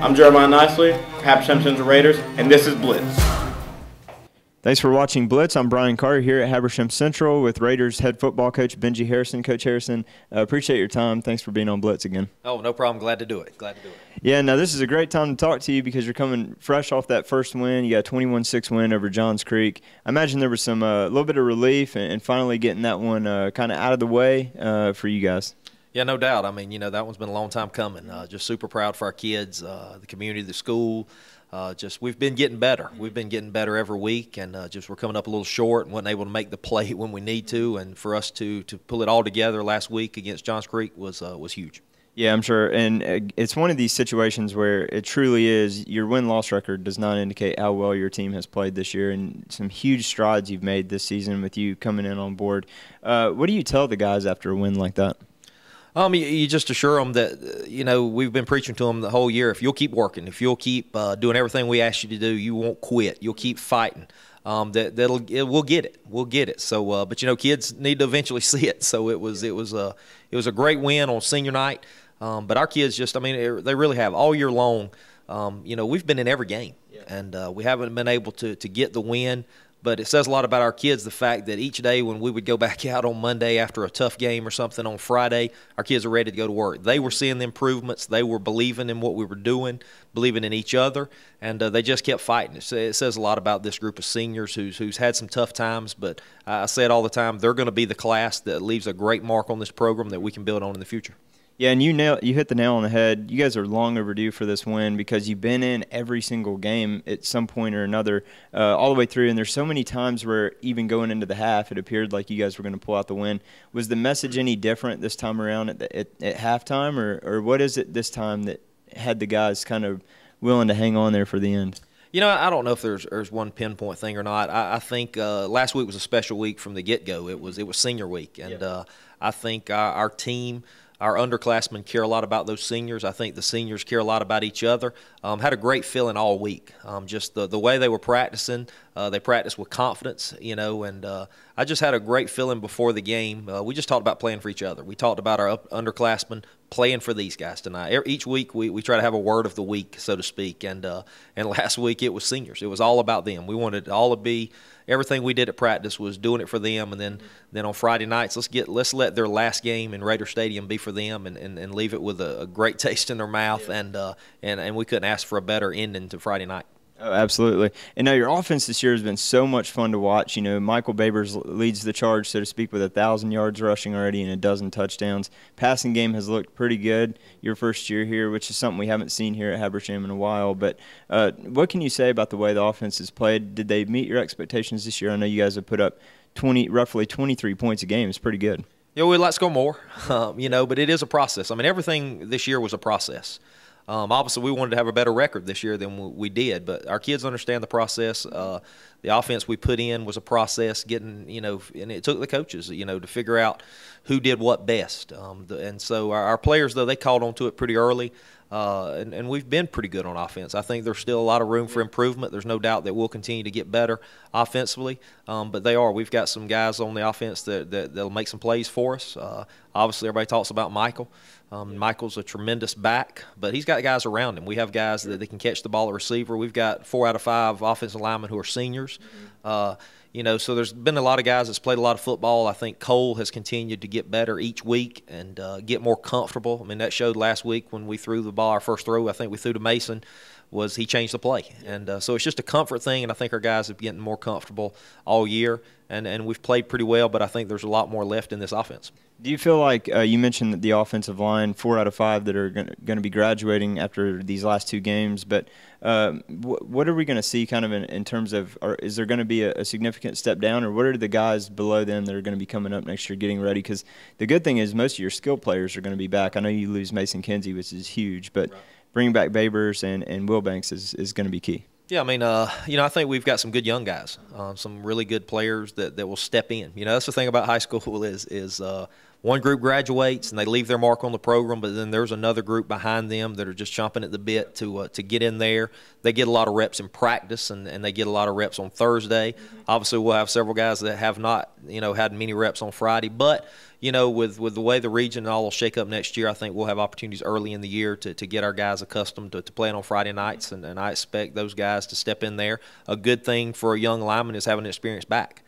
I'm Jeremiah Nicely, Habersham Central Raiders, and this is Blitz. Thanks for watching Blitz. I'm Brian Carter here at Habersham Central with Raiders head football coach Benji Harrison. Coach Harrison, appreciate your time. Thanks for being on Blitz again. Oh, no problem. Glad to do it. Glad to do it. Yeah, now this is a great time to talk to you because you're coming fresh off that first win. You got a 21-6 win over Johns Creek. I imagine there was some a little bit of relief and finally getting that one kind of out of the way for you guys. Yeah, no doubt. I mean, you know, that one's been a long time coming. Just super proud for our kids, the community, the school. We've been getting better. We've been getting better every week, and we're coming up a little short and wasn't able to make the play when we need to. And for us to pull it all together last week against Johns Creek was huge. Yeah, I'm sure. And it's one of these situations where it truly is your win-loss record does not indicate how well your team has played this year, and some huge strides you've made this season with you coming in on board. What do you tell the guys after a win like that? You just assure them that, you know, we've been preaching to them the whole year. If you'll keep working, if you'll keep doing everything we ask you to do, you won't quit. You'll keep fighting. We'll get it. We'll get it. So, but you know, kids need to eventually see it. So it was a great win on senior night. But our kids just, I mean, they really have all year long. You know, we've been in every game, and we haven't been able to get the win. But it says a lot about our kids, the fact that each day when we would go back out on Monday after a tough game or something on Friday, our kids are ready to go to work. They were seeing the improvements. They were believing in what we were doing, believing in each other, and they just kept fighting. It says a lot about this group of seniors who's had some tough times, but I say it all the time, they're going to be the class that leaves a great mark on this program that we can build on in the future. Yeah, and you hit the nail on the head. You guys are long overdue for this win because you've been in every single game at some point or another all the way through, and there's so many times where even going into the half it appeared like you guys were going to pull out the win. Was the message any different this time around at halftime, or what is it this time that had the guys kind of willing to hang on there for the end? You know, I don't know if there's one pinpoint thing or not. I think last week was a special week from the get-go. It was senior week, and I think our team – our underclassmen care a lot about those seniors. I think the seniors care a lot about each other. Had a great feeling all week. Just the way they were practicing, they practiced with confidence, you know, and I just had a great feeling before the game. We just talked about playing for each other. We talked about our underclassmen playing for these guys tonight. Each week we try to have a word of the week, so to speak, and last week it was seniors. It was all about them. We wanted it all to be everything we did at practice was doing it for them, and then on Friday nights let's let their last game in Raider Stadium be for them and leave it with a great taste in their mouth, and we couldn't ask for a better ending to Friday night. Oh, absolutely. And now your offense this year has been so much fun to watch. You know, Michael Babers leads the charge, so to speak, with 1,000 yards rushing already and a dozen touchdowns. Passing game has looked pretty good your first year here, which is something we haven't seen here at Habersham in a while. But what can you say about the way the offense has played? Did they meet your expectations this year? I know you guys have put up roughly 23 points a game. It's pretty good. Yeah, we'd like to score more, you know, but it is a process. I mean, everything this year was a process. Obviously, we wanted to have a better record this year than we did, but our kids understand the process. The offense we put in was a process, getting, you know, and it took the coaches, you know, to figure out who did what best. And so our players, though, they called on to it pretty early, and we've been pretty good on offense. I think there's still a lot of room for improvement. There's no doubt that we'll continue to get better offensively, but we've got some guys on the offense that'll make some plays for us. Obviously, everybody talks about Michael. Michael's a tremendous back, but he's got guys around him. We have guys that can catch the ball at receiver. We've got 4 out of 5 offensive linemen who are seniors. You know, so there's been a lot of guys that's played a lot of football. I think Cole has continued to get better each week and get more comfortable. I mean, that showed last week when we threw the ball, our first throw, I think we threw to Mason, was he changed the play. And so it's just a comfort thing, and I think our guys have getting more comfortable all year. And we've played pretty well, but I think there's a lot more left in this offense. Do you feel like you mentioned that the offensive line, 4 out of 5 that are going to be graduating after these last 2 games, but what are we going to see kind of in terms of is there going to be a significant step down, or what are the guys below them that are going to be coming up next year getting ready? Because the good thing is most of your skill players are going to be back. I know you lose Mason Kinsey, which is huge, but bringing back Babers and Will Banks is going to be key. Yeah, I mean, you know, I think we've got some good young guys, some really good players that will step in. You know, that's the thing about high school is one group graduates and they leave their mark on the program, but then there's another group behind them that are just chomping at the bit to get in there. They get a lot of reps in practice, and they get a lot of reps on Thursday. Obviously, we'll have several guys that have not, had many reps on Friday, but with the way the region and all will shake up next year, I think we'll have opportunities early in the year to get our guys accustomed to playing on Friday nights, and I expect those guys to step in there. A good thing for a young lineman is having experience back.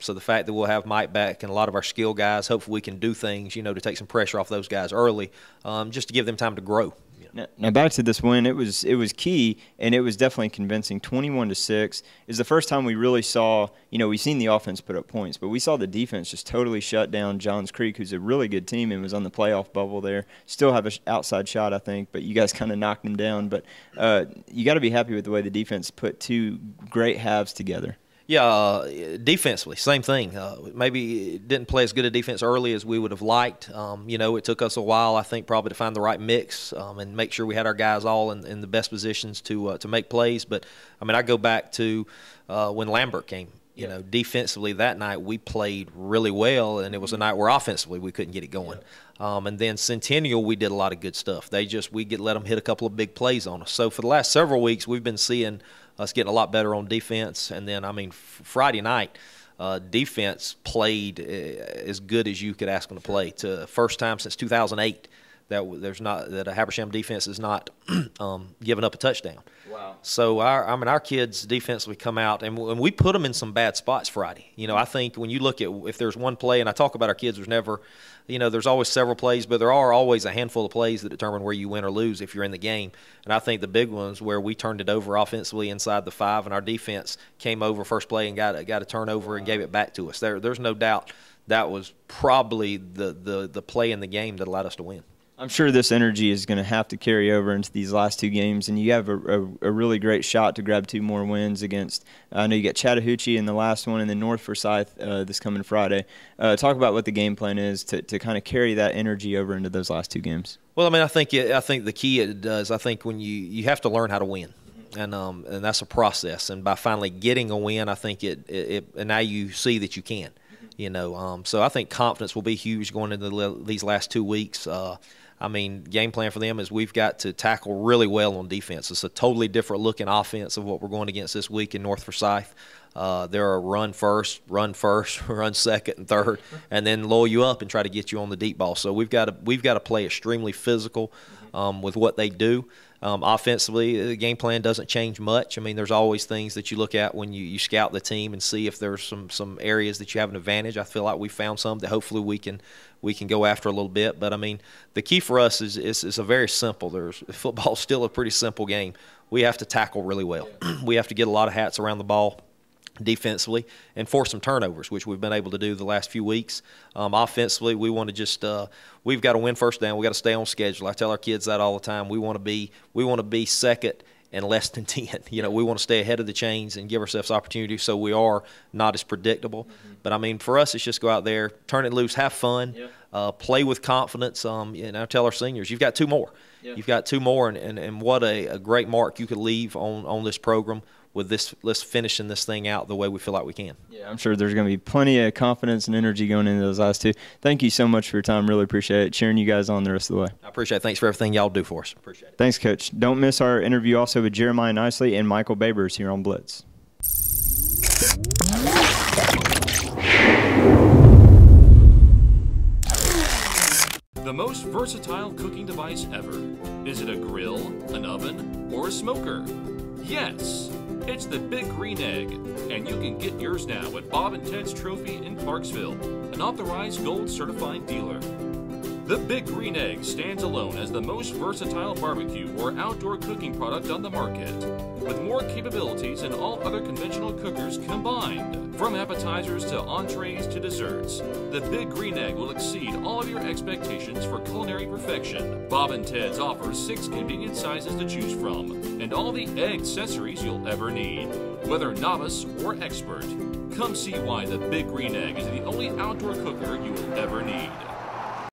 So the fact that we'll have Mike back and a lot of our skill guys, hopefully we can do things, to take some pressure off those guys early, just to give them time to grow. Now back to this win, it was key, and it was definitely convincing. 21-6 is the first time we really saw, we've seen the offense put up points, but we saw the defense just totally shut down Johns Creek, who's a really good team and was on the playoff bubble there. Still have an outside shot, I think, but you guys kind of knocked them down. But you got to be happy with the way the defense put two great halves together. Yeah, defensively, same thing. Maybe didn't play as good a defense early as we would have liked. It took us a while, I think, probably to find the right mix and make sure we had our guys all in the best positions to make plays. But, I go back to when Lambert came. Defensively that night we played really well, and it was a night where offensively we couldn't get it going. And then Centennial, we did a lot of good stuff. Let them hit a couple of big plays on us. So for the last several weeks, we've been seeing us getting a lot better on defense. And then, Friday night, defense played as good as you could ask them to play. To first time since 2008 that a Habersham defense has not given up a touchdown. Wow. So our kids defensively come out, and we put them in some bad spots Friday. I think when you look at, if there's one play, and I talk about our kids, there's never, there's always several plays, but there are always a handful of plays that determine where you win or lose if you're in the game. And I think the big ones where we turned it over offensively inside the 5, and our defense came over first play and got a turnover and gave it back to us. There's no doubt that was probably the play in the game that allowed us to win. I'm sure this energy is going to have to carry over into these last two games, and you have a really great shot to grab 2 more wins against. I know you got Chattahoochee in the last one, and then North Forsyth this coming Friday. Talk about what the game plan is to kind of carry that energy over into those last 2 games. Well, I think the key it does. I think when you have to learn how to win. And that's a process. And by finally getting a win, I think and now you see that you can. So I think confidence will be huge going into these last 2 weeks. Game plan for them is we've got to tackle really well on defense. It's a totally different looking offense of what we're going against this week in North Forsyth. They're a run first, run second, and third, and then lull you up and try to get you on the deep ball. So we've got to play extremely physical with what they do. Offensively, the game plan doesn't change much. There's always things that you look at when you scout the team and see if there's some areas that you have an advantage. I feel like we found some that hopefully we can go after a little bit. But, the key for us is a very simple. Football's still a pretty simple game. We have to tackle really well. We have to get a lot of hats around the ball defensively and force some turnovers, which we've been able to do the last few weeks. Offensively, we want to just we've got to win first down. We got to stay on schedule. I tell our kids that all the time. We want to be second and less than 10. We want to stay ahead of the chains and give ourselves opportunity so we are not as predictable. But for us, it's just go out there, turn it loose, have fun, play with confidence. I tell our seniors, you've got 2 more. You've got 2 more, and what a great mark you could leave on this program with this. Let's finishing this thing out the way we feel like we can. Yeah, I'm sure there's going to be plenty of confidence and energy going into those last 2. Thank you so much for your time. Really appreciate it. Cheering you guys on the rest of the way. I appreciate it. Thanks for everything y'all do for us. Appreciate it. Thanks, Coach. Don't miss our interview also with Jeremiah Nicely and Michael Babers here on Blitz. The most versatile cooking device ever. Is it a grill, an oven, or a smoker? Yes, it's the Big Green Egg, and you can get yours now at Bob and Ted's Trophy in Clarksville, an authorized gold certified dealer. The Big Green Egg stands alone as the most versatile barbecue or outdoor cooking product on the market, with more capabilities than all other conventional cookers combined. From appetizers to entrees to desserts, the Big Green Egg will exceed all of your expectations for culinary perfection. Bob and Ted's offers 6 convenient sizes to choose from, and all the egg accessories you'll ever need. Whether novice or expert, come see why the Big Green Egg is the only outdoor cooker you will ever need.